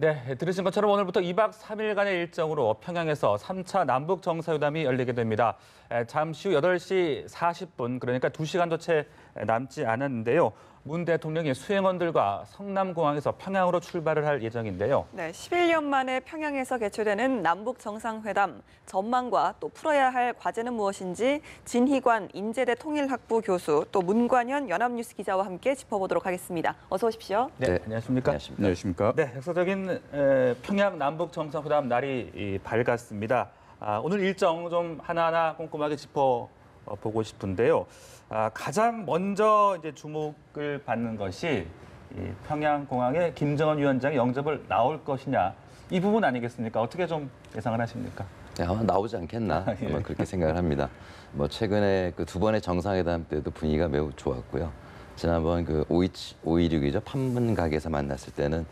네, 들으신 것처럼 오늘부터 2박 3일간의 일정으로 평양에서 3차 남북 정상회담이 열리게 됩니다. 잠시 후 8시 40분, 그러니까 2시간도 채 남지 않았는데요. 문 대통령이 수행원들과 성남공항에서 평양으로 출발을 할 예정인데요. 네, 11년 만에 평양에서 개최되는 남북 정상회담 전망과 또 풀어야 할 과제는 무엇인지 진희관 인제대 통일학부 교수 또 문관현 연합뉴스 기자와 함께 짚어보도록 하겠습니다. 어서 오십시오. 네, 안녕하십니까? 안녕하십니까? 네, 역사적인 평양 남북 정상회담 날이 밝았습니다. 오늘 일정 좀 하나하나 꼼꼼하게 짚어보고 싶은데요. 가장 먼저 이제 주목을 받는 것이 평양 공항에 김정은 위원장이 영접을 나올 것이냐, 이 부분 아니겠습니까? 어떻게 좀 예상을 하십니까? 네, 아마 나오지 않겠나 예. 아마 그렇게 생각을 합니다. 뭐 최근에 그 두 번의 정상회담 때도 분위기가 매우 좋았고요. 지난번 그 5.26이죠 판문각에서 만났을 때는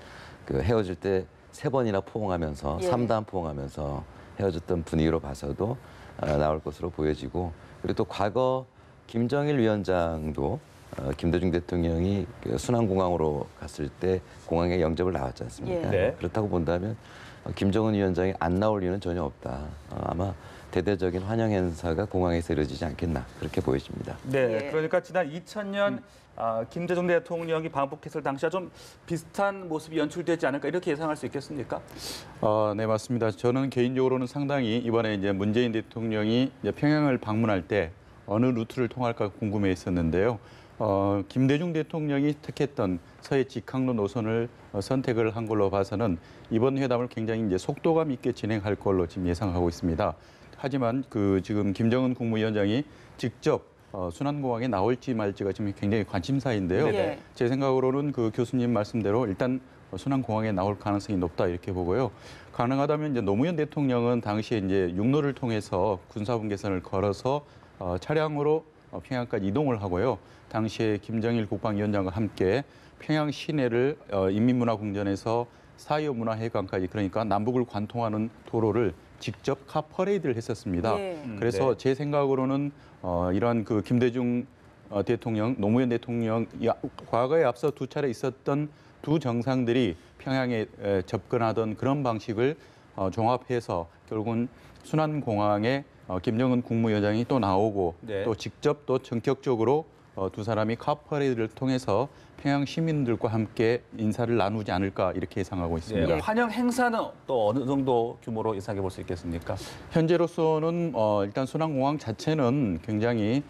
그 헤어질 때 3번이나 포옹하면서 예. 3단 포옹하면서 헤어졌던 분위기로 봐서도 나올 것으로 보여지고, 그리고 또 과거 김정일 위원장도 김대중 대통령이 그 순환공항으로 갔을 때 공항에 영접을 나왔지 않습니까? 예. 네. 그렇다고 본다면 김정은 위원장이 안 나올 이유는 전혀 없다. 아마 대대적인 환영 행사가 공항에서 이루어지지 않겠나 그렇게 보여집니다. 네, 예. 그러니까 지난 2000년 김대중 대통령이 방북했을 당시와 좀 비슷한 모습이 연출되지 않을까 이렇게 예상할 수 있겠습니까? 네, 맞습니다. 저는 개인적으로는 상당히 이번에 이제 문재인 대통령이 이제 평양을 방문할 때 어느 루트를 통할까 궁금해했었는데요. 김대중 대통령이 택했던 서해 직항로 노선을 선택을 한 걸로 봐서는 이번 회담을 굉장히 이제 속도감 있게 진행할 걸로 지금 예상하고 있습니다. 하지만 그 지금 김정은 국무위원장이 직접 순환공항에 나올지 말지가 지금 굉장히 관심사인데요. 네네. 제 생각으로는 그 교수님 말씀대로 일단 순환공항에 나올 가능성이 높다 이렇게 보고요. 가능하다면 이제 노무현 대통령은 당시에 이제 육로를 통해서 군사분 계선을 걸어서 차량으로 평양까지 이동을 하고요. 당시에 김정일 국방위원장과 함께 평양 시내를 인민문화궁전에서 4.25 문화회관까지, 그러니까 남북을 관통하는 도로를 직접 카 퍼레이드를 했었습니다. 예. 그래서 네. 제 생각으로는 이런 그 김대중 대통령, 노무현 대통령 과거에 앞서 2차례 있었던 두 정상들이 평양에 접근하던 그런 방식을 종합해서 결국은 순환공항에 김정은 국무위원장이 또 나오고 네. 또 직접 또 전격적으로 두 사람이 카퍼레이드를 통해서 평양 시민들과 함께 인사를 나누지 않을까 이렇게 예상하고 있습니다. 네, 환영 행사는 또 어느 정도 규모로 예상해 볼 수 있겠습니까? 현재로서는 일단 순환공항 자체는 굉장히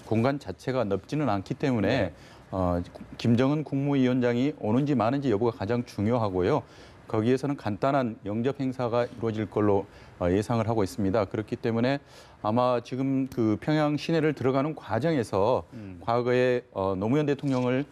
공간 자체가 넓지는 않기 때문에 네. 김정은 국무위원장이 오는지 마는지 여부가 가장 중요하고요. 거기에서는 간단한 영접 행사가 이루어질 걸로 예상을 하고 있습니다. 그렇기 때문에 아마 지금 그 평양 시내를 들어가는 과정에서 과거에 노무현 대통령을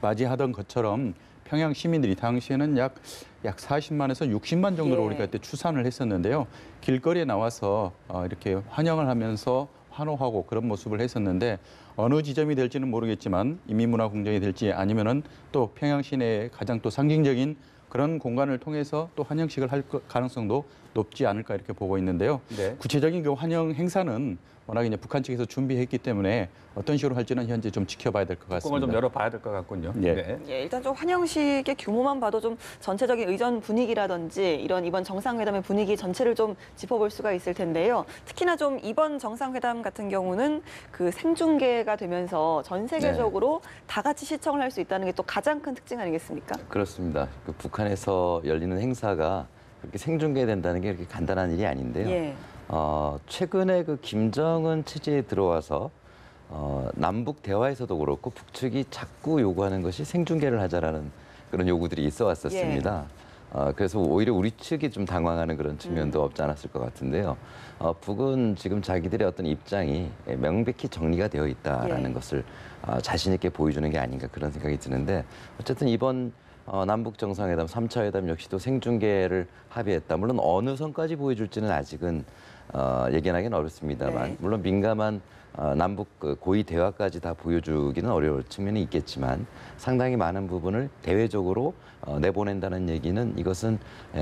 맞이하던 것처럼 평양 시민들이 당시에는 약 40만에서 60만 정도로 예. 우리가 그때 추산을 했었는데요. 길거리에 나와서 이렇게 환영을 하면서 환호하고 그런 모습을 했었는데, 어느 지점이 될지는 모르겠지만 인민문화궁전이 될지 아니면은 또 평양 시내의 가장 또 상징적인 그런 공간을 통해서 또 환영식을 할 가능성도 높지 않을까 이렇게 보고 있는데요. 네. 구체적인 그 환영 행사는 워낙 이제 북한 측에서 준비했기 때문에 어떤 식으로 할지는 현재 좀 지켜봐야 될 것 꿈을 같습니다. 좀 열어봐야 될 것 같군요. 예. 네. 예, 일단 좀 환영식의 규모만 봐도 좀 전체적인 의전 분위기라든지 이번 정상회담의 분위기 전체를 좀 짚어볼 수가 있을 텐데요. 특히나 좀 이번 정상회담 같은 경우는 그 생중계가 되면서 전 세계적으로 다 같이 시청을 할 수 있다는 게 또 가장 큰 특징 아니겠습니까? 그렇습니다. 그 북한에서 열리는 행사가 그렇게 생중계된다는 게 그렇게 간단한 일이 아닌데요. 예. 최근에 그 김정은 체제에 들어와서 남북 대화에서도 그렇고 북측이 자꾸 요구하는 것이 생중계를 하자라는 그런 요구들이 있어 왔었습니다. 그래서 오히려 우리 측이 좀 당황하는 그런 측면도 없지 않았을 것 같은데요. 북은 지금 자기들의 어떤 입장이 명백히 정리가 되어 있다라는 예. 것을 자신 있게 보여주는 게 아닌가 그런 생각이 드는데, 어쨌든 이번 남북 정상회담 3차 회담 역시도 생중계를 합의했다. 물론 어느 선까지 보여줄지는 아직은 예견하기는 어렵습니다만, 네. 물론 민감한 남북 고위 대화까지 다 보여주기는 어려울 측면이 있겠지만 상당히 많은 부분을 대외적으로 내보낸다는 얘기는 이것은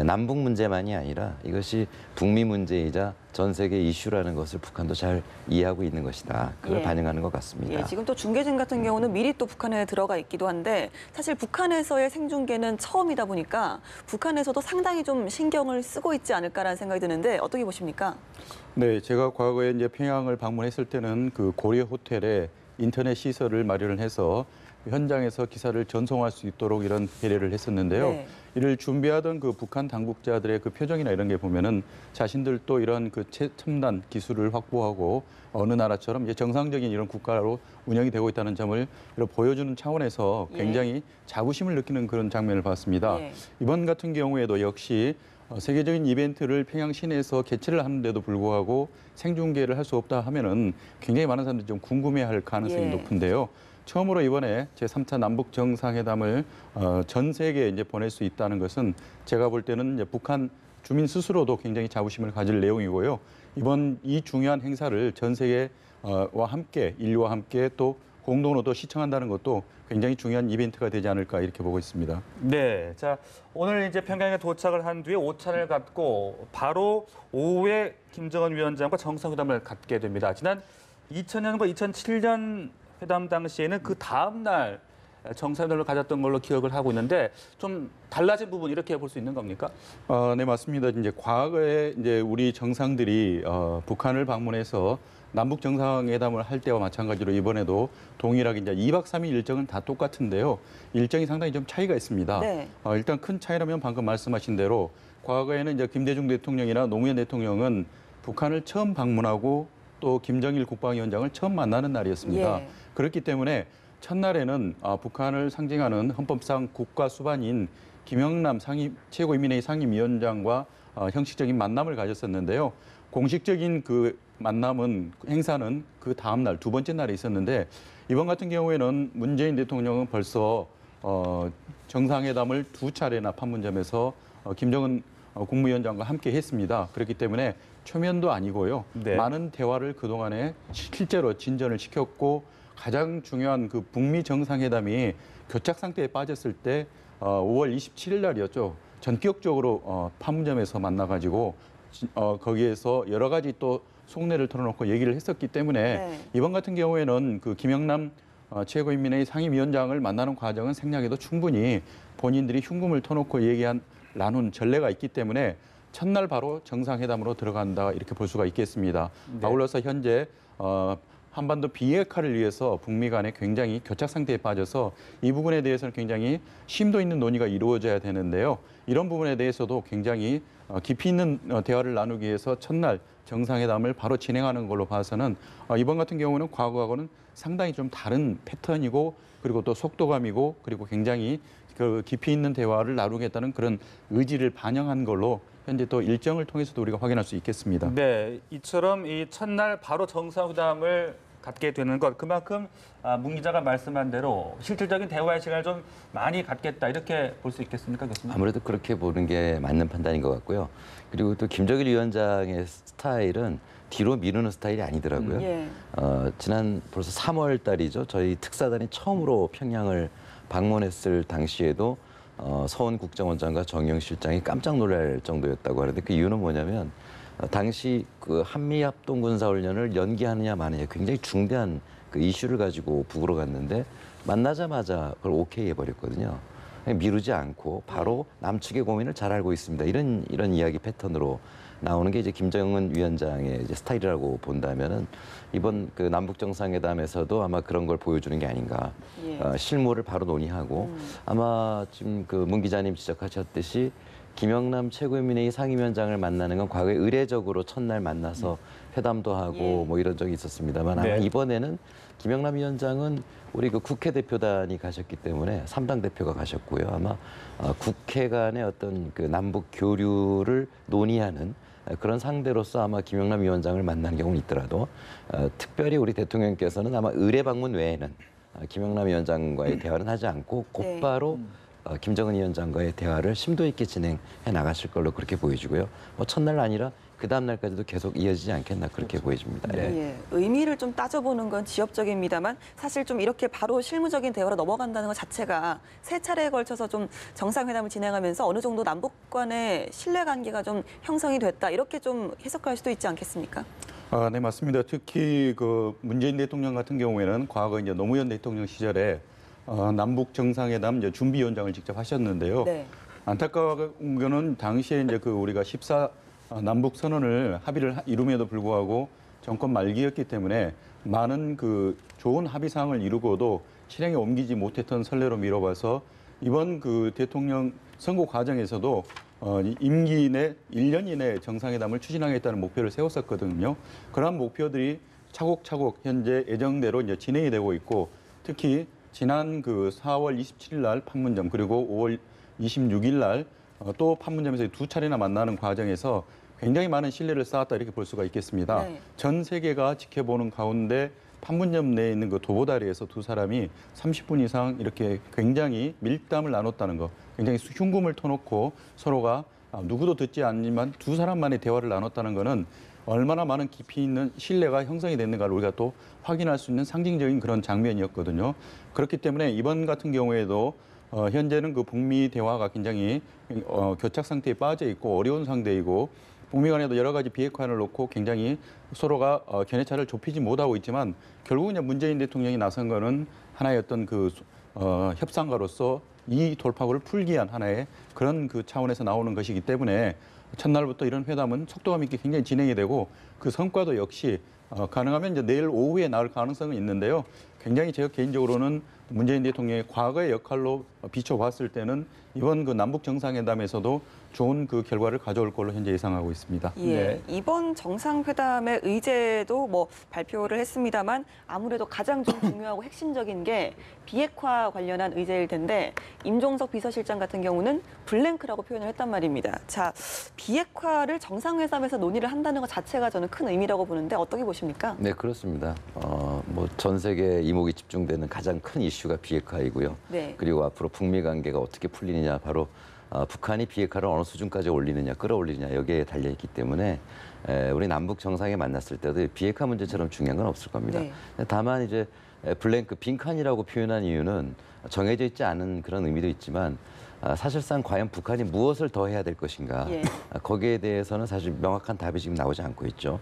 남북 문제만이 아니라 이것이 북미 문제이자 전 세계 이슈라는 것을 북한도 잘 이해하고 있는 것이다. 그걸 예. 반영하는 것 같습니다. 예, 지금 또 중계진 같은 경우는 미리 또 북한에 들어가 있기도 한데 사실 북한에서의 생중계는 처음이다 보니까 북한에서도 상당히 좀 신경을 쓰고 있지 않을까라는 생각이 드는데 어떻게 보십니까? 네, 제가 과거에 이제 평양을 방문했을 때는 그 고려 호텔에 인터넷 시설을 마련을 해서 현장에서 기사를 전송할 수 있도록 이런 배려를 했었는데요. 네. 이를 준비하던 그 북한 당국자들의 그 표정이나 이런 게 보면은 자신들도 이런 그 최첨단 기술을 확보하고 어느 나라처럼 이제 정상적인 이런 국가로 운영이 되고 있다는 점을 이렇게 보여주는 차원에서 굉장히 자부심을 느끼는 그런 장면을 봤습니다. 예. 이번 같은 경우에도 역시 세계적인 이벤트를 평양 시내에서 개최를 하는데도 불구하고 생중계를 할 수 없다 하면은 굉장히 많은 사람들이 좀 궁금해할 가능성이 예. 높은데요. 처음으로 이번에 제3차 남북 정상회담을 전 세계에 이제 보낼 수 있다는 것은 제가 볼 때는 이제 북한 주민 스스로도 굉장히 자부심을 가질 내용이고요. 이번 이 중요한 행사를 전 세계와 함께 인류와 함께 또 공동으로 또 시청한다는 것도 굉장히 중요한 이벤트가 되지 않을까 이렇게 보고 있습니다. 네, 자 오늘 이제 평양에 도착을 한 뒤에 오찬을 갖고 바로 오후에 김정은 위원장과 정상회담을 갖게 됩니다. 지난 2000년과 2007년 회담 당시에는 그 다음 날 정상회담을 가졌던 걸로 기억을 하고 있는데 좀 달라진 부분 이렇게 볼 수 있는 겁니까? 네, 맞습니다. 이제 과거에 이제 우리 정상들이 북한을 방문해서 남북 정상회담을 할 때와 마찬가지로 이번에도 동일하게 이제 2박 3일 일정은 다 똑같은데요. 일정이 상당히 좀 차이가 있습니다. 네. 일단 큰 차이라면 방금 말씀하신 대로 과거에는 이제 김대중 대통령이나 노무현 대통령은 북한을 처음 방문하고 또 김정일 국방위원장을 처음 만나는 날이었습니다. 예. 그렇기 때문에 첫날에는 북한을 상징하는 헌법상 국가 수반인 김영남 최고인민회의 상임위원장과 형식적인 만남을 가졌었는데요. 공식적인 그 행사는 그 다음 날, 두 번째 날에 있었는데 이번 같은 경우에는 문재인 대통령은 벌써 정상회담을 두 차례나 판문점에서 김정은 국무위원장과 함께 했습니다. 그렇기 때문에 초면도 아니고요. 네. 많은 대화를 그동안에 실제로 진전을 시켰고 가장 중요한 그 북미 정상회담이 교착 상태에 빠졌을 때 5월 27일 날이었죠. 전격적으로 판문점에서 만나가지고 거기에서 여러 가지 또 속내를 털어놓고 얘기를 했었기 때문에 네. 이번 같은 경우에는 그 김영남 최고인민회의 상임위원장을 만나는 과정은 생략해도 충분히 본인들이 흉금을 터놓고 나눈 전례가 있기 때문에 첫날 바로 정상회담으로 들어간다 이렇게 볼 수가 있겠습니다. 네. 아울러서 현재 한반도 비핵화를 위해서 북미 간에 굉장히 교착 상태에 빠져서 이 부분에 대해서는 굉장히 심도 있는 논의가 이루어져야 되는데요. 이런 부분에 대해서도 굉장히 깊이 있는 대화를 나누기 위해서 첫날 정상회담을 바로 진행하는 걸로 봐서는 이번 같은 경우는 과거하고는 상당히 좀 다른 패턴이고 그리고 또 속도감이고 그리고 굉장히 그 깊이 있는 대화를 나누겠다는 그런 의지를 반영한 걸로 현재 또 일정을 통해서도 우리가 확인할 수 있겠습니다. 네, 이처럼 이 첫날 바로 정상회담을 갖게 되는 것 그만큼 문 기자가 말씀한 대로 실질적인 대화의 시간을 좀 많이 갖겠다 이렇게 볼 수 있겠습니까, 교수님? 아무래도 그렇게 보는 게 맞는 판단인 것 같고요. 그리고 또 김정일 위원장의 스타일은 뒤로 미루는 스타일이 아니더라고요. 예. 지난 벌써 3월 달이죠. 저희 특사단이 처음으로 평양을 방문했을 당시에도 서훈 국정원장과 정영 실장이 깜짝 놀랄 정도였다고 하는데 그 이유는 뭐냐면 당시 그 한미 합동 군사 훈련을 연기하느냐 마느냐 굉장히 중대한 그 이슈를 가지고 북으로 갔는데 만나자마자 그걸 오케이 해버렸거든요. 미루지 않고 바로 남측의 고민을 잘 알고 있습니다. 이런 이야기 패턴으로 나오는 게 이제 김정은 위원장의 이제 스타일이라고 본다면은 이번 그 남북 정상회담에서도 아마 그런 걸 보여주는 게 아닌가. 예. 실무를 바로 논의하고 아마 지금 그 문 기자님 지적하셨듯이 김영남 최고인민회의 상임위원장을 만나는 건 과거에 의례적으로 첫날 만나서 회담도 하고 예. 뭐 이런 적이 있었습니다만 아마 네. 이번에는 김영남 위원장은 우리 그 국회 대표단이 가셨기 때문에 3당 대표가 가셨고요. 아마 국회 간의 어떤 그 남북 교류를 논의하는 그런 상대로서 아마 김영남 위원장을 만나는 경우는 있더라도 특별히 우리 대통령께서는 아마 의례 방문 외에는 김영남 위원장과의 대화는 하지 않고 곧바로 김정은 위원장과의 대화를 심도 있게 진행해 나가실 걸로 그렇게 보여지고요. 뭐 첫날 아니라 그 다음 날까지도 계속 이어지지 않겠나 그렇게 보여집니다. 네. 예, 의미를 좀 따져보는 건 지엽적입니다만 사실 좀 이렇게 바로 실무적인 대화로 넘어간다는 것 자체가 세 차례에 걸쳐서 좀 정상회담을 진행하면서 어느 정도 남북 간의 신뢰관계가 좀 형성이 됐다 이렇게 좀 해석할 수도 있지 않겠습니까? 네, 맞습니다. 특히 그 문재인 대통령 같은 경우에는 과거 이제 노무현 대통령 시절에 남북 정상회담 이제 준비위원장을 직접 하셨는데요. 네. 안타까운 거는 당시에 이제 그 우리가 14 남북 선언을 합의를 이룸에도 불구하고 정권 말기였기 때문에 많은 그 좋은 합의 사항을 이루고도 실행에 옮기지 못했던 선례로 미뤄봐서 이번 그 대통령 선거 과정에서도 임기 내 1년 이내 정상회담을 추진하겠다는 목표를 세웠었거든요. 그러한 목표들이 차곡차곡 현재 예정대로 이제 진행이 되고 있고 특히 지난 그 4월 27일 날 판문점 그리고 5월 26일 날 또 판문점에서 두 차례나 만나는 과정에서 굉장히 많은 신뢰를 쌓았다 이렇게 볼 수가 있겠습니다. 네. 전 세계가 지켜보는 가운데 판문점 내에 있는 그 도보다리에서 두 사람이 30분 이상 이렇게 굉장히 밀담을 나눴다는 거, 굉장히 흉금을 터놓고 서로가 누구도 듣지 않지만 두 사람만의 대화를 나눴다는 거는 얼마나 많은 깊이 있는 신뢰가 형성이 됐는가를 우리가 또 확인할 수 있는 상징적인 그런 장면이었거든요. 그렇기 때문에 이번 같은 경우에도 현재는 그 북미 대화가 굉장히 교착 상태에 빠져 있고 어려운 상태이고 북미 간에도 여러 가지 비핵화를 놓고 굉장히 서로가 견해차를 좁히지 못하고 있지만 결국은 이제 문재인 대통령이 나선 거는 하나의 어떤 그 협상가로서 이 돌파구를 풀기 위한 하나의 그런 그 차원에서 나오는 것이기 때문에 첫날부터 이런 회담은 속도감 있게 굉장히 진행이 되고 그 성과도 역시 가능하면 이제 내일 오후에 나올 가능성은 있는데요. 굉장히 제가 개인적으로는 문재인 대통령의 과거의 역할로 비춰봤을 때는 이번 그 남북 정상회담에서도 좋은 그 결과를 가져올 걸로 현재 예상하고 있습니다. 예, 네. 이번 정상회담의 의제도 뭐 발표를 했습니다만 아무래도 가장 좀 중요하고 핵심적인 게 비핵화 관련한 의제일 텐데 임종석 비서실장 같은 경우는 블랭크라고 표현을 했단 말입니다. 자, 비핵화를 정상회담에서 논의를 한다는 것 자체가 저는 큰 의미라고 보는데 어떻게 보십니까? 네, 그렇습니다. 뭐 전 세계 이목이 집중되는 가장 큰 이슈가 비핵화이고요. 네. 그리고 앞으로 북미 관계가 어떻게 풀리느냐, 바로 북한이 비핵화를 어느 수준까지 올리느냐, 끌어올리느냐 여기에 달려 있기 때문에 우리 남북 정상에 만났을 때도 비핵화 문제처럼 중요한 건 없을 겁니다. 네. 다만 이제 블랭크 빈칸이라고 표현한 이유는 정해져 있지 않은 그런 의미도 있지만 사실상 과연 북한이 무엇을 더 해야 될 것인가 예. 거기에 대해서는 사실 명확한 답이 지금 나오지 않고 있죠.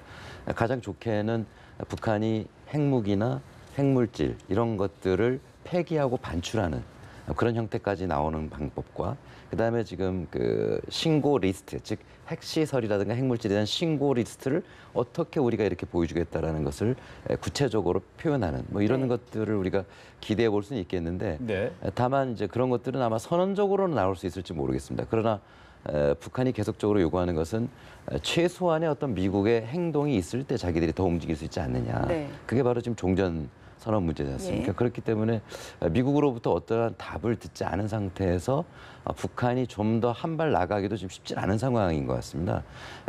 가장 좋게는 북한이 핵무기나 핵물질 이런 것들을 폐기하고 반출하는 그런 형태까지 나오는 방법과 그다음에 지금 그 신고 리스트, 즉 핵시설이라든가 핵물질에 대한 신고 리스트를 어떻게 우리가 이렇게 보여주겠다라는 것을 구체적으로 표현하는 뭐 이런 네. 것들을 우리가 기대해 볼 수는 있겠는데 네. 다만 이제 그런 것들은 아마 선언적으로는 나올 수 있을지 모르겠습니다. 그러나 북한이 계속적으로 요구하는 것은 최소한의 어떤 미국의 행동이 있을 때 자기들이 더 움직일 수 있지 않느냐. 네. 그게 바로 지금 종전 선언 문제지 않습니까? 예. 그렇기 때문에 미국으로부터 어떠한 답을 듣지 않은 상태에서 북한이 좀 더 한 발 나가기도 좀 쉽지 않은 상황인 것 같습니다.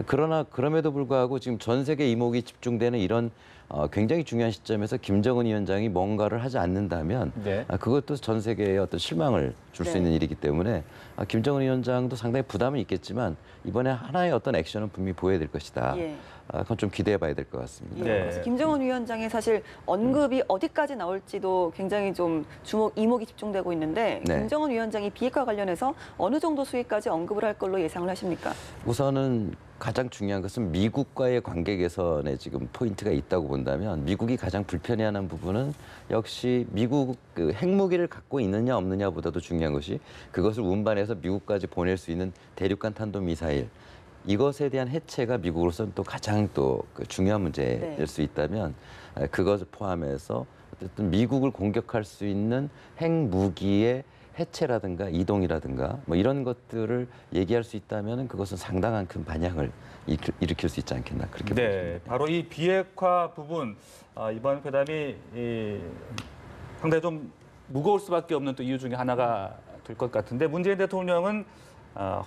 그러나 그럼에도 불구하고 지금 전 세계 이목이 집중되는 이런 굉장히 중요한 시점에서 김정은 위원장이 뭔가를 하지 않는다면 네. 그것도 전 세계에 어떤 실망을 줄 수 네. 있는 일이기 때문에 김정은 위원장도 상당히 부담은 있겠지만 이번에 하나의 어떤 액션은 분명히 보여야 될 것이다. 예. 그건 좀 기대해봐야 될 것 같습니다. 예, 네. 그래서 김정은 위원장의 사실 언급이 어디까지 나올지도 굉장히 좀 이목이 집중되고 있는데 네. 김정은 위원장이 비핵화 관련해서 어느 정도 수위까지 언급을 할 걸로 예상을 하십니까? 우선은 가장 중요한 것은 미국과의 관계 개선에 지금 포인트가 있다고 본다면 미국이 가장 불편해하는 부분은 역시 미국 그 핵무기를 갖고 있느냐 없느냐보다도 중요한 것이 그것을 운반해서 미국까지 보낼 수 있는 대륙간 탄도 미사일 이것에 대한 해체가 미국으로서는 또 가장 또 그 중요한 문제일 네. 수 있다면 그것을 포함해서 어쨌든 미국을 공격할 수 있는 핵무기의 해체라든가 이동이라든가 뭐 이런 것들을 얘기할 수 있다면 그것은 상당한 큰 반향을 일으킬 수 있지 않겠나 그렇게 네, 보입니다. 바로 이 비핵화 부분 이번 회담이 상당히 좀 무거울 수밖에 없는 또 이유 중에 하나가 될 것 같은데 문재인 대통령은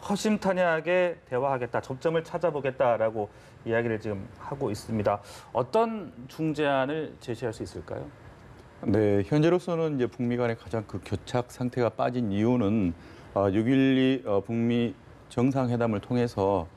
허심탄회하게 대화하겠다, 접점을 찾아보겠다라고 이야기를 지금 하고 있습니다. 어떤 중재안을 제시할 수 있을까요? 네, 현재로서는 이제 북미 간의 가장 그 교착 상태가 빠진 이유는 6.12 북미 정상회담을 통해서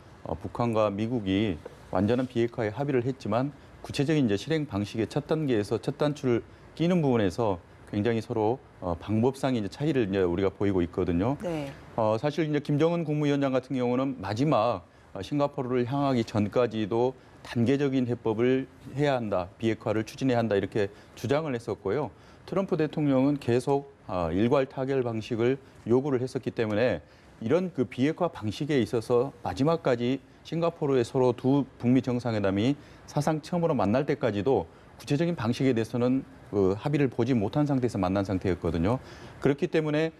북한과 미국이 완전한 비핵화에 합의를 했지만 구체적인 이제 실행 방식의 첫 단계에서 첫 단추를 끼는 부분에서 굉장히 서로 방법상의 이제 차이를 이제 우리가 보이고 있거든요. 네. 사실 이제 김정은 국무위원장 같은 경우는 마지막 싱가포르를 향하기 전까지도 단계적인 해법을 해야 한다, 비핵화를 추진해야 한다 이렇게 주장을 했었고요. 트럼프 대통령은 계속 일괄 타결 방식을 요구를 했었기 때문에 이런 그 비핵화 방식에 있어서 마지막까지 싱가포르의 서로 두 북미 정상회담이 사상 처음으로 만날 때까지도 구체적인 방식에 대해서는 그 합의를 보지 못한 상태에서 만난 상태였거든요. 그렇기 때문에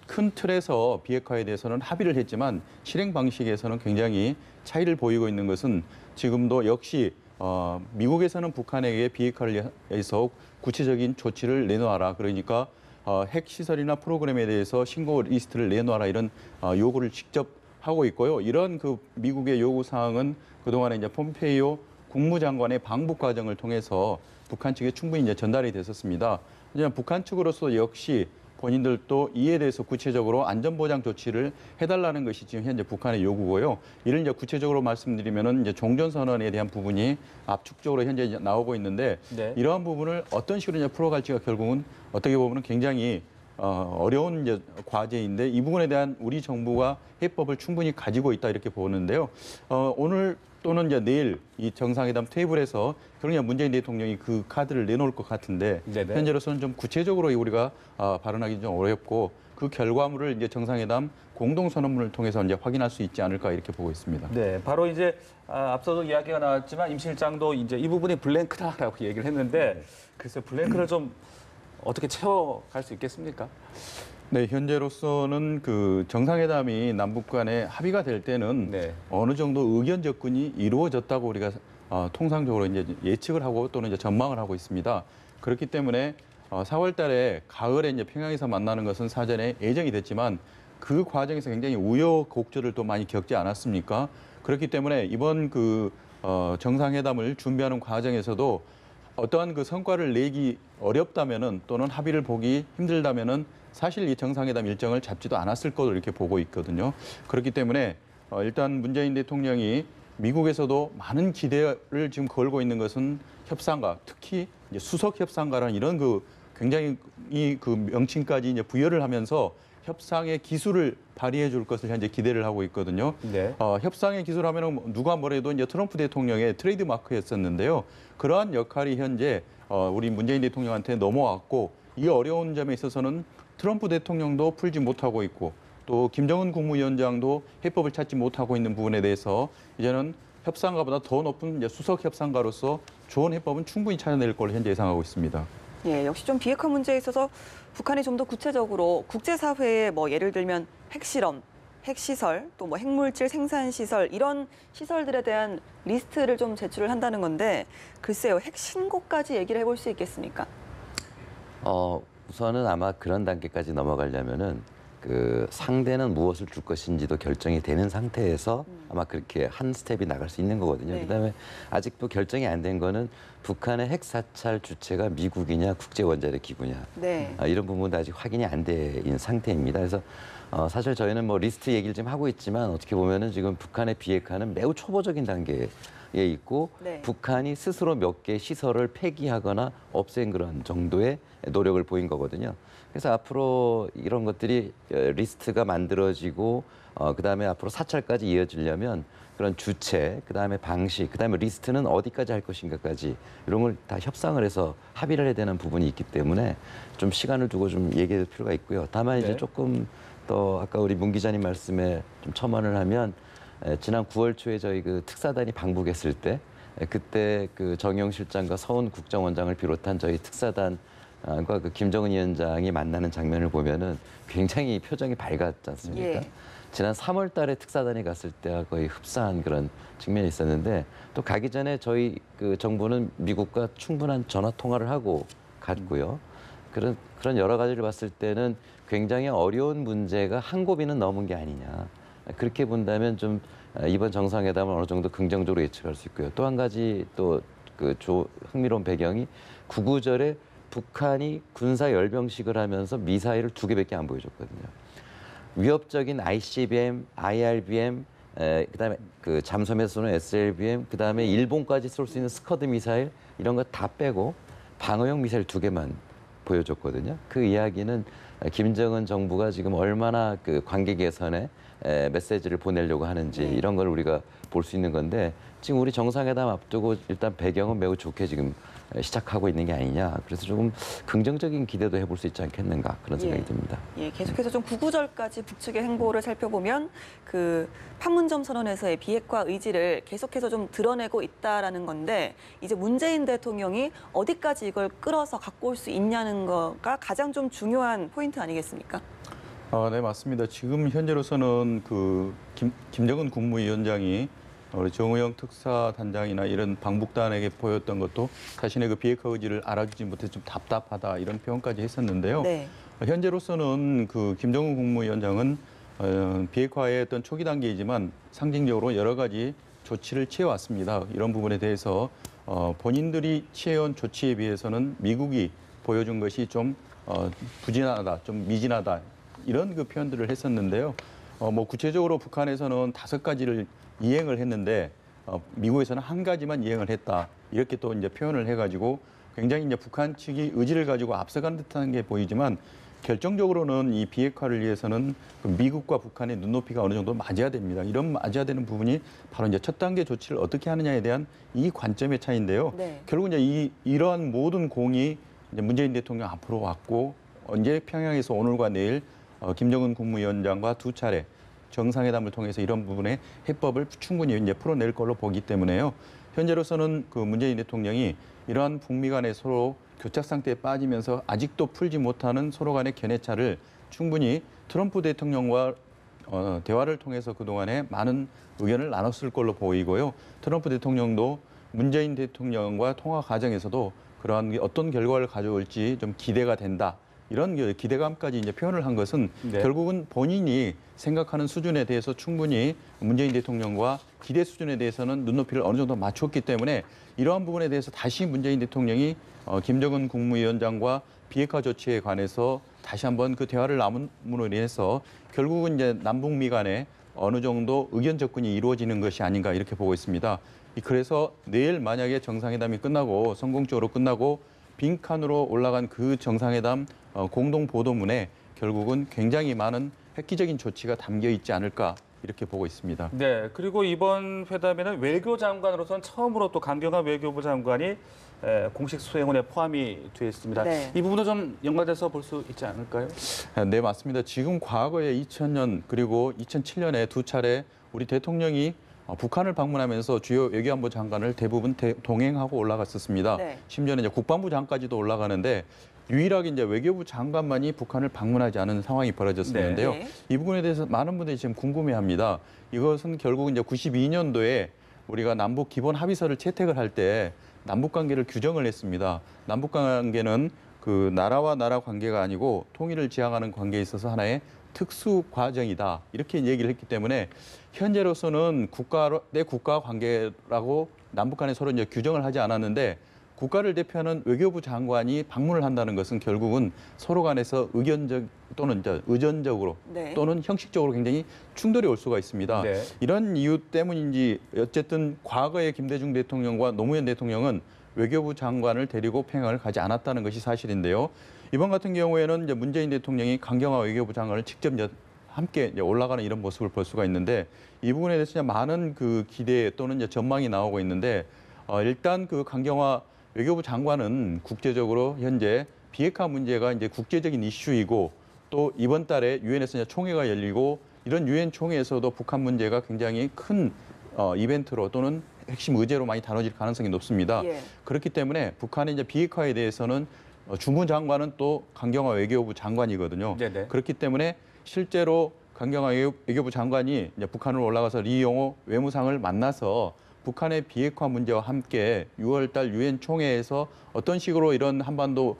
큰 틀에서 비핵화에 대해서는 합의를 했지만 실행 방식에서는 굉장히 차이를 보이고 있는 것은 지금도 역시 미국에서는 북한에게 비핵화를 위해서 구체적인 조치를 내놓아라. 그러니까 핵 시설이나 프로그램에 대해서 신고 리스트를 내놓아라 이런 요구를 직접 하고 있고요. 이런 그 미국의 요구 사항은 그동안에 이제 폼페이오 국무장관의 방북 과정을 통해서 북한 측에 충분히 이제 전달이 됐었습니다. 하지만 북한 측으로서 역시 본인들도 이에 대해서 구체적으로 안전보장 조치를 해달라는 것이 지금 현재 북한의 요구고요. 이를 이제 구체적으로 말씀드리면은 이제 종전선언에 대한 부분이 압축적으로 현재 이제 나오고 있는데 네. 이러한 부분을 어떤 식으로 이제 풀어갈지가 결국은 어떻게 보면은 굉장히 어려운 이제 과제인데 이 부분에 대한 우리 정부가 해법을 충분히 가지고 있다 이렇게 보는데요. 오늘 또는 이제 내일 이 정상회담 테이블에서 그러냐 문재인 대통령이 그 카드를 내놓을 것 같은데 네네. 현재로서는 좀 구체적으로 우리가 발언하기 좀 어렵고 그 결과물을 이제 정상회담 공동선언문을 통해서 이제 확인할 수 있지 않을까 이렇게 보고 있습니다. 네, 바로 이제 앞서도 이야기가 나왔지만 임 실장도 이제 이 부분이 블랭크다라고 얘기를 했는데 글쎄 블랭크를 좀 어떻게 채워갈 수 있겠습니까? 네, 현재로서는 그 정상회담이 남북 간에 합의가 될 때는 네. 어느 정도 의견 접근이 이루어졌다고 우리가 통상적으로 이제 예측을 하고 또는 이제 전망을 하고 있습니다. 그렇기 때문에 4월 달에 가을에 이제 평양에서 만나는 것은 사전에 예정이 됐지만 그 과정에서 굉장히 우여곡절을 또 많이 겪지 않았습니까? 그렇기 때문에 이번 그 정상회담을 준비하는 과정에서도 어떠한 그 성과를 내기 어렵다면은 또는 합의를 보기 힘들다면은 사실 이 정상회담 일정을 잡지도 않았을 것으로 이렇게 보고 있거든요. 그렇기 때문에 일단 문재인 대통령이 미국에서도 많은 기대를 지금 걸고 있는 것은 협상가, 특히 이제 수석 협상가라는 이런 그 굉장히 그 명칭까지 이제 부여를 하면서 협상의 기술을 발휘해 줄 것을 현재 기대를 하고 있거든요. 네. 협상의 기술 하면은 누가 뭐래도 이제 트럼프 대통령의 트레이드 마크였었는데요. 그러한 역할이 현재 우리 문재인 대통령한테 넘어왔고 이 어려운 점에 있어서는 트럼프 대통령도 풀지 못하고 있고 또 김정은 국무위원장도 해법을 찾지 못하고 있는 부분에 대해서 이제는 협상가보다 더 높은 이제 수석 협상가로서 좋은 해법은 충분히 찾아낼 걸로 현재 예상하고 있습니다. 예, 역시 좀 비핵화 문제에 있어서 북한이 좀 더 구체적으로 국제사회에 뭐 예를 들면 핵실험, 핵시설, 또 뭐 핵물질 생산시설 이런 시설들에 대한 리스트를 좀 제출을 한다는 건데 글쎄요, 핵신고까지 얘기를 해볼 수 있겠습니까? 우선은 아마 그런 단계까지 넘어가려면은 그 상대는 무엇을 줄 것인지도 결정이 되는 상태에서 아마 그렇게 한 스텝이 나갈 수 있는 거거든요. 네. 그다음에 아직도 결정이 안 된 거는 북한의 핵 사찰 주체가 미국이냐 국제 원자력 기구냐 네. 이런 부분도 아직 확인이 안 된 상태입니다. 그래서 사실 저희는 뭐 리스트 얘기를 좀 하고 있지만 어떻게 보면은 지금 북한의 비핵화는 매우 초보적인 단계에 있고 네. 북한이 스스로 몇 개 시설을 폐기하거나 없앤 그런 정도의 노력을 보인 거거든요. 그래서 앞으로 이런 것들이 리스트가 만들어지고 그다음에 앞으로 사찰까지 이어지려면 그런 주체, 그다음에 방식, 그다음에 리스트는 어디까지 할 것인가까지 이런 걸 다 협상을 해서 합의를 해야 되는 부분이 있기 때문에 좀 시간을 두고 좀 얘기할 필요가 있고요. 다만 이제 네. 조금 더 아까 우리 문 기자님 말씀에 좀 첨언을 하면 지난 9월 초에 저희 그 특사단이 방북했을 때 그때 그 정영 실장과 서훈 국정원장을 비롯한 저희 특사단과 그 김정은 위원장이 만나는 장면을 보면은 굉장히 표정이 밝았지 않습니까? 예. 지난 3월 달에 특사단이 갔을 때와 거의 흡사한 그런 측면이 있었는데 또 가기 전에 저희 그 정부는 미국과 충분한 전화 통화를 하고 갔고요. 그런 여러 가지를 봤을 때는 굉장히 어려운 문제가 한 고비는 넘은 게 아니냐. 그렇게 본다면 좀 이번 정상회담을 어느 정도 긍정적으로 예측할 수 있고요. 또 한 가지 또 그 흥미로운 배경이 구구절에 북한이 군사 열병식을 하면서 미사일을 2개밖에 안 보여줬거든요. 위협적인 ICBM, IRBM, 그다음에 그 잠수함에서 쏘는 SLBM, 그다음에 일본까지 쏠 수 있는 스커드 미사일 이런 거 다 빼고 방어용 미사일 2개만 보여줬거든요. 그 이야기는 김정은 정부가 지금 얼마나 그 관계 개선에 메시지를 보내려고 하는지 이런 걸 우리가 볼 수 있는 건데 지금 우리 정상회담 앞두고 일단 배경은 매우 좋게 지금 시작하고 있는 게 아니냐. 그래서 조금 긍정적인 기대도 해볼 수 있지 않겠는가 그런 생각이 듭니다. 예, 계속해서 좀 구구절까지 북측의 행보를 살펴보면 그 판문점 선언에서의 비핵화 의지를 계속해서 좀 드러내고 있다라는 건데 이제 문재인 대통령이 어디까지 이걸 끌어서 갖고 올 수 있냐는 거가 가장 좀 중요한 포인트 아니겠습니까? 네, 맞습니다. 지금 현재로서는 그 김정은 국무위원장이 우리 정의용 특사단장이나 이런 방북단에게 보였던 것도 자신의 그 비핵화 의지를 알아주지 못해서 좀 답답하다 이런 표현까지 했었는데요. 네. 현재로서는 그 김정은 국무위원장은 비핵화의 어떤 초기 단계이지만 상징적으로 여러 가지 조치를 취해왔습니다. 이런 부분에 대해서 본인들이 취해온 조치에 비해서는 미국이 보여준 것이 좀 부진하다, 좀 미진하다 이런 그 표현들을 했었는데요. 뭐 구체적으로 북한에서는 5가지를 이행을 했는데 미국에서는 1가지만 이행을 했다. 이렇게 또 이제 표현을 해가지고 굉장히 이제 북한 측이 의지를 가지고 앞서간 듯한 게 보이지만 결정적으로는 이 비핵화를 위해서는 그 미국과 북한의 눈높이가 어느 정도 맞아야 됩니다. 이런 맞아야 되는 부분이 바로 이제 첫 단계 조치를 어떻게 하느냐에 대한 이 관점의 차이인데요. 네. 결국 이제 이러한 모든 공이 이제 문재인 대통령 앞으로 왔고 언제 평양에서 오늘과 내일 김정은 국무위원장과 2차례 정상회담을 통해서 이런 부분의 해법을 충분히 이제 풀어낼 걸로 보기 때문에요. 현재로서는 그 문재인 대통령이 이러한 북미 간의 서로 교착 상태에 빠지면서 아직도 풀지 못하는 서로 간의 견해차를 충분히 트럼프 대통령과 대화를 통해서 그동안에 많은 의견을 나눴을 걸로 보이고요. 트럼프 대통령도 문재인 대통령과 통화 과정에서도 그러한 어떤 결과를 가져올지 좀 기대가 된다. 이런 기대감까지 이제 표현을 한 것은 네. 결국은 본인이 생각하는 수준에 대해서 충분히 문재인 대통령과 기대 수준에 대해서는 눈높이를 어느 정도 맞췄기 때문에 이러한 부분에 대해서 다시 문재인 대통령이 김정은 국무위원장과 비핵화 조치에 관해서 다시 한번 그 대화를 나눔으로 인해서 결국은 이제 남북미 간에 어느 정도 의견 접근이 이루어지는 것이 아닌가 이렇게 보고 있습니다. 그래서 내일 만약에 정상회담이 끝나고 성공적으로 끝나고 빈칸으로 올라간 그 정상회담 공동 보도문에 결국은 굉장히 많은 획기적인 조치가 담겨 있지 않을까 이렇게 보고 있습니다. 네, 그리고 이번 회담에는 외교장관으로서는 처음으로 또 강경화 외교부 장관이 공식 수행원에 포함이 되어 있습니다. 네. 이 부분도 좀 연관돼서 볼 수 있지 않을까요? 네, 맞습니다. 지금 과거에 2000년 그리고 2007년에 2차례 우리 대통령이 북한을 방문하면서 주요 외교안보 장관을 대부분 동행하고 올라갔었습니다. 네. 심지어는 이제 국방부 장까지도 올라가는데 유일하게 이제 외교부 장관만이 북한을 방문하지 않은 상황이 벌어졌었는데요. 네. 이 부분에 대해서 많은 분들이 지금 궁금해합니다. 이것은 결국 이제 92년도에 우리가 남북 기본 합의서를 채택을 할 때 남북 관계를 규정을 했습니다. 남북 관계는 그 나라와 나라 관계가 아니고 통일을 지향하는 관계에 있어서 하나의 특수 과정이다. 이렇게 얘기를 했기 때문에 현재로서는 국가 내 국가 관계라고 남북 간에 서로 이제 규정을 하지 않았는데 국가를 대표하는 외교부 장관이 방문을 한다는 것은 결국은 서로 간에서 의견적 또는 의전적으로 네. 또는 형식적으로 굉장히 충돌이 올 수가 있습니다. 네. 이런 이유 때문인지 어쨌든 과거에 김대중 대통령과 노무현 대통령은 외교부 장관을 데리고 평양을 가지 않았다는 것이 사실인데요. 이번 같은 경우에는 이제 문재인 대통령이 강경화 외교부 장관을 직접 함께 이제 올라가는 이런 모습을 볼 수가 있는데 이 부분에 대해서 많은 그 기대 또는 이제 전망이 나오고 있는데 일단 그 강경화 외교부 장관은 국제적으로 현재 비핵화 문제가 이제 국제적인 이슈이고 또 이번 달에 유엔에서 이제 총회가 열리고 이런 유엔 총회에서도 북한 문제가 굉장히 큰 이벤트로 또는 핵심 의제로 많이 다뤄질 가능성이 높습니다. 예. 그렇기 때문에 북한의 이제 비핵화에 대해서는 주무 장관은 또 강경화 외교부 장관이거든요. 네네. 그렇기 때문에 실제로 강경화 외교부 장관이 이제 북한으로 올라가서 리용호 외무상을 만나서 북한의 비핵화 문제와 함께 6월 달 유엔 총회에서 어떤 식으로 이런 한반도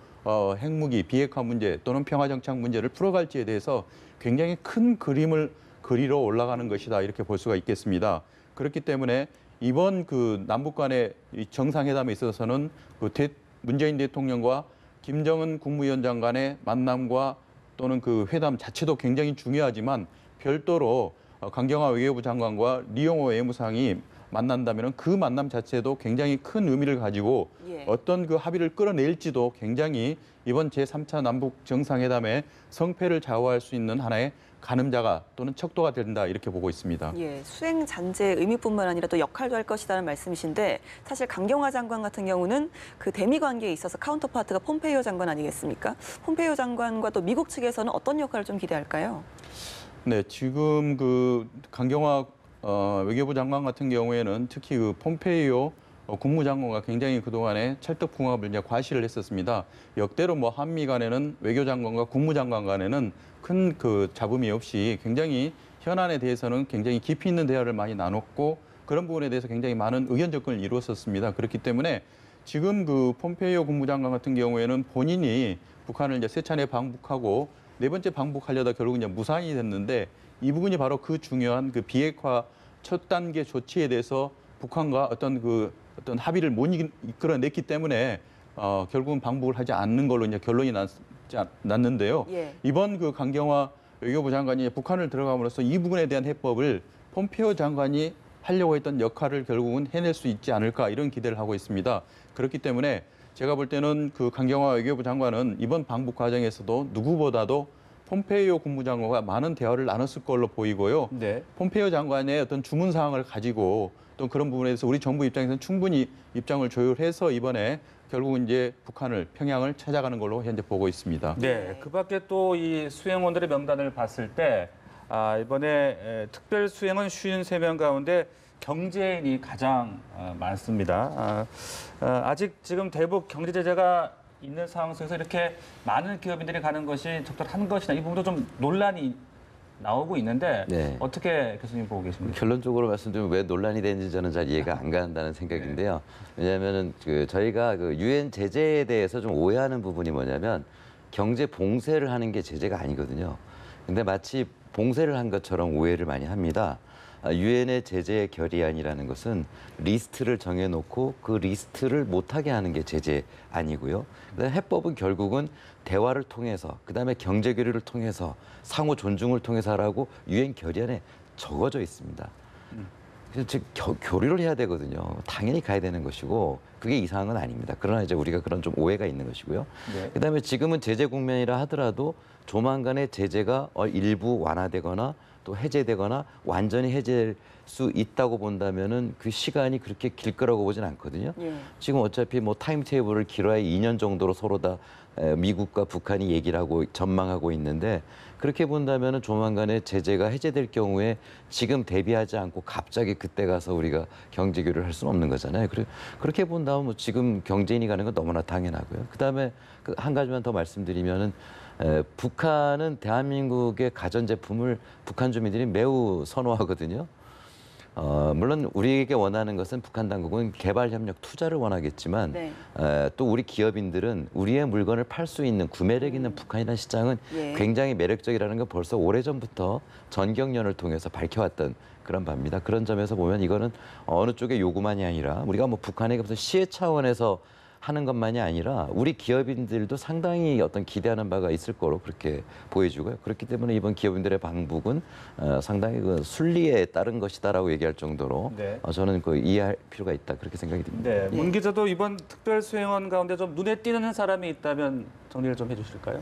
핵무기 비핵화 문제 또는 평화정착 문제를 풀어갈지에 대해서 굉장히 큰 그림을 그리러 올라가는 것이다 이렇게 볼 수가 있겠습니다. 그렇기 때문에 이번 그 남북 간의 정상회담에 있어서는 그 문재인 대통령과 김정은 국무위원장 간의 만남과 또는 그 회담 자체도 굉장히 중요하지만 별도로 강경화 외교부 장관과 리용호 외무상이 만난다면 그 만남 자체도 굉장히 큰 의미를 가지고 예. 어떤 그 합의를 끌어낼지도 굉장히 이번 제3차 남북 정상회담의 성패를 좌우할 수 있는 하나의 가늠자가 또는 척도가 된다 이렇게 보고 있습니다. 예, 수행 잔재의 의미뿐만 아니라 또 역할도 할 것이라는 말씀이신데 사실 강경화 장관 같은 경우는 그 대미 관계에 있어서 카운터파트가 폼페이오 장관 아니겠습니까? 폼페이오 장관과 또 미국 측에서는 어떤 역할을 좀 기대할까요? 네, 지금 그 강경화 외교부 장관 같은 경우에는 특히 그 폼페이오 국무장관과 굉장히 그동안에 찰떡궁합을 이제 과시를 했었습니다. 역대로 뭐 한미 간에는 외교장관과 국무장관 간에는 큰 그 잡음이 없이 굉장히 현안에 대해서는 굉장히 깊이 있는 대화를 많이 나눴고 그런 부분에 대해서 굉장히 많은 의견 접근을 이루었었습니다. 그렇기 때문에 지금 그 폼페이오 국무장관 같은 경우에는 본인이 북한을 이제 세 차례 방북하고 네 번째 방북하려다 결국 이제 무산이 됐는데 이 부분이 바로 그 중요한 그 비핵화 첫 단계 조치에 대해서 북한과 어떤 합의를 못 이끌어냈기 때문에 결국은 방북을 하지 않는 걸로 이제 결론이 났는데요. 예. 이번 그 강경화 외교부 장관이 북한을 들어감으로써 이 부분에 대한 해법을 폼페이오 장관이 하려고 했던 역할을 결국은 해낼 수 있지 않을까 이런 기대를 하고 있습니다. 그렇기 때문에 제가 볼 때는 그 강경화 외교부 장관은 이번 방북 과정에서도 누구보다도 폼페이오 국무장관과 많은 대화를 나눴을 걸로 보이고요. 네. 폼페이오 장관의 어떤 주문 사항을 가지고 또 그런 부분에 대해서 우리 정부 입장에서는 충분히 입장을 조율해서 이번에 결국은 이제 평양을 찾아가는 걸로 현재 보고 있습니다. 네, 그 밖에 또 이 수행원들의 명단을 봤을 때 이번에 특별 수행원 53명 가운데 경제인이 가장 많습니다. 아직 지금 대북 경제 제재가 있는 상황 속에서 이렇게 많은 기업인들이 가는 것이 적절한 것이냐 이 부분도 좀 논란이 나오고 있는데 네. 어떻게 교수님 보고 계십니까? 결론적으로 말씀드리면 왜 논란이 되는지 저는 잘 이해가 안 간다는 생각인데요. 왜냐하면 저희가 그 유엔 제재에 대해서 좀 오해하는 부분이 뭐냐면 경제 봉쇄를 하는 게 제재가 아니거든요. 근데 마치 봉쇄를 한 것처럼 오해를 많이 합니다. 유엔의 제재 결의안이라는 것은 리스트를 정해놓고 그 리스트를 못하게 하는 게 제재 아니고요. 그다음에 해법은 결국은 대화를 통해서 그다음에 경제 교류를 통해서 상호 존중을 통해서 하라고 유엔 결의안에 적어져 있습니다. 그래서 즉 교류를 해야 되거든요. 당연히 가야 되는 것이고 그게 이상한 건 아닙니다. 그러나 이제 우리가 그런 좀 오해가 있는 것이고요. 네. 그다음에 지금은 제재 국면이라 하더라도 조만간에 제재가 일부 완화되거나 또 해제되거나 완전히 해제될 수 있다고 본다면은 그 시간이 그렇게 길 거라고 보진 않거든요. 예. 지금 어차피 뭐 타임테이블을 길어야 2년 정도로 서로 다 미국과 북한이 얘기를 하고 전망하고 있는데 그렇게 본다면은 조만간에 제재가 해제될 경우에 지금 대비하지 않고 갑자기 그때 가서 우리가 경제 교류를 할 수는 없는 거잖아요. 그렇게 본다면 뭐 지금 경제인이 가는 건 너무나 당연하고요. 그다음에 한 가지만 더 말씀드리면은 북한은 대한민국의 가전제품을 북한 주민들이 매우 선호하거든요. 물론 우리에게 원하는 것은 북한 당국은 개발 협력 투자를 원하겠지만 네. 또 우리 기업인들은 우리의 물건을 팔 수 있는 구매력 있는 북한이라는 시장은 예. 굉장히 매력적이라는 걸 벌써 오래전부터 전경련을 통해서 밝혀왔던 그런 바입니다. 그런 점에서 보면 이거는 어느 쪽의 요구만이 아니라 우리가 뭐 북한에게 무슨 시혜 차원에서 하는 것만이 아니라 우리 기업인들도 상당히 어떤 기대하는 바가 있을 거로 그렇게 보여지고요. 그렇기 때문에 이번 기업인들의 방북은 상당히 그 순리에 따른 것이다라고 얘기할 정도로 네. 저는 이해할 필요가 있다 그렇게 생각이 듭니다. 네, 예. 문 기자도 이번 특별 수행원 가운데 좀 눈에 띄는 사람이 있다면 정리를 좀 해주실까요?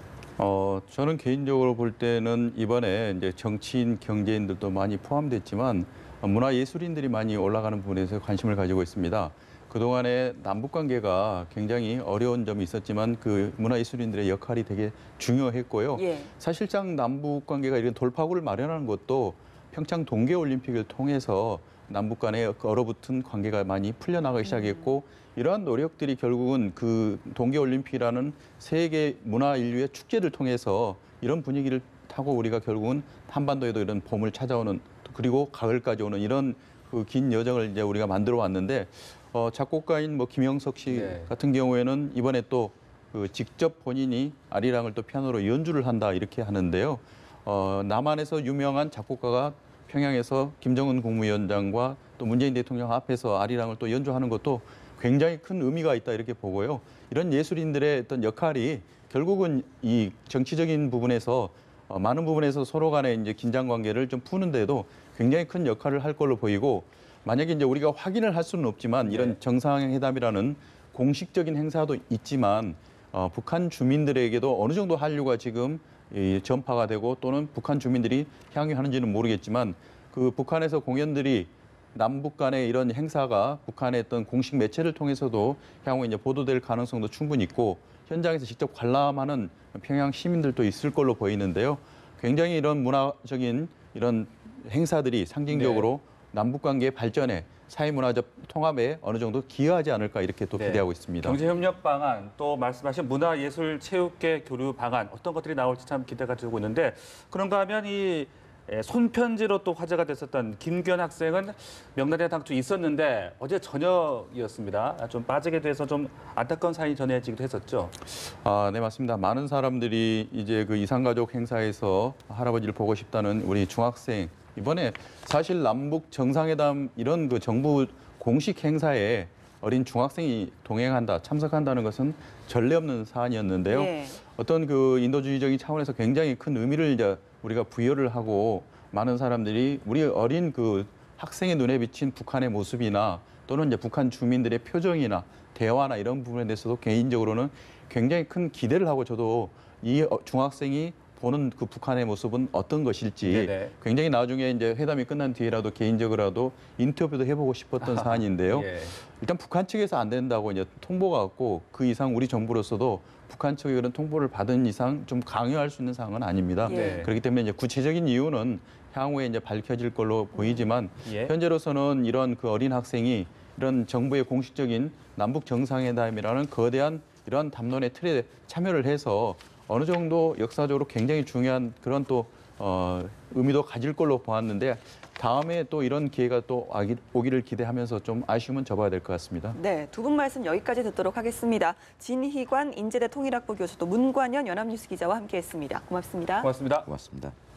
저는 개인적으로 볼 때는 이번에 이제 정치인, 경제인들도 많이 포함됐지만 문화예술인들이 많이 올라가는 부분에서 관심을 가지고 있습니다. 그동안에 남북 관계가 굉장히 어려운 점이 있었지만 그 문화예술인들의 역할이 되게 중요했고요. 예. 사실상 남북 관계가 이런 돌파구를 마련하는 것도 평창 동계올림픽을 통해서 남북 간의 얼어붙은 관계가 많이 풀려나가기 시작했고 이러한 노력들이 결국은 그 동계올림픽이라는 세계 문화 인류의 축제를 통해서 이런 분위기를 타고 우리가 결국은 한반도에도 이런 봄을 찾아오는 그리고 가을까지 오는 이런 그 긴 여정을 이제 우리가 만들어 왔는데 작곡가인 뭐 김영석 씨 네. 같은 경우에는 이번에 또 그 직접 본인이 아리랑을 또 피아노로 연주를 한다 이렇게 하는데요. 남한에서 유명한 작곡가가 평양에서 김정은 국무위원장과 또 문재인 대통령 앞에서 아리랑을 또 연주하는 것도 굉장히 큰 의미가 있다 이렇게 보고요. 이런 예술인들의 어떤 역할이 결국은 이 정치적인 부분에서 많은 부분에서 서로 간에 이제 긴장 관계를 좀 푸는데도 굉장히 큰 역할을 할 걸로 보이고 만약에 이제 우리가 확인을 할 수는 없지만 이런 정상회담이라는 공식적인 행사도 있지만 북한 주민들에게도 어느 정도 한류가 지금 전파가 되고 또는 북한 주민들이 향유하는지는 모르겠지만 그 북한에서 공연들이 남북 간의 이런 행사가 북한의 어떤 공식 매체를 통해서도 향후 이제 보도될 가능성도 충분히 있고 현장에서 직접 관람하는 평양 시민들도 있을 걸로 보이는데요. 굉장히 이런 문화적인 이런 행사들이 상징적으로 남북 관계의 발전에 사회문화적 통합에 어느 정도 기여하지 않을까 이렇게 또 기대하고 있습니다. 경제협력 방안, 또 말씀하신 문화예술체육계 교류 방안 어떤 것들이 나올지 참 기대가 되고 있는데 그런가 하면 이 손편지로 또 화제가 됐었던 김규현 학생은 명단에 당초 있었는데 어제 저녁이었습니다. 좀 빠지게 돼서 좀 안타까운 사연이 전해지기도 했었죠. 네, 맞습니다. 많은 사람들이 이제 그 이산가족 행사에서 할아버지를 보고 싶다는 우리 중학생 이번에 사실 남북 정상회담 이런 그 정부 공식 행사에 어린 중학생이 동행한다, 참석한다는 것은 전례 없는 사안이었는데요. 예. 어떤 그 인도주의적인 차원에서 굉장히 큰 의미를 이제 우리가 부여를 하고 많은 사람들이 우리 어린 그 학생의 눈에 비친 북한의 모습이나 또는 이제 북한 주민들의 표정이나 대화나 이런 부분에 대해서도 개인적으로는 굉장히 큰 기대를 하고 저도 이 중학생이 보는 그 북한의 모습은 어떤 것일지 네네. 굉장히 나중에 이제 회담이 끝난 뒤에라도 개인적으로라도 인터뷰도 해보고 싶었던 사안인데요. 예. 일단 북한 측에서 안 된다고 이제 통보가 왔고 그 이상 우리 정부로서도 북한 측의 그런 통보를 받은 이상 좀 강요할 수 있는 사항은 아닙니다. 네. 그렇기 때문에 이제 구체적인 이유는 향후에 이제 밝혀질 걸로 보이지만 예. 현재로서는 이런 그 어린 학생이 이런 정부의 공식적인 남북 정상회담이라는 거대한 이런 담론의 틀에 참여를 해서 어느 정도 역사적으로 굉장히 중요한 그런 또 의미도 가질 걸로 보았는데 다음에 또 이런 기회가 또 오기를 기대하면서 좀 아쉬움은 접어야 될 것 같습니다. 네, 두 분 말씀 여기까지 듣도록 하겠습니다. 진희관 인제대 통일학부 교수 또 문관현 연합뉴스 기자와 함께했습니다. 고맙습니다. 고맙습니다. 고맙습니다.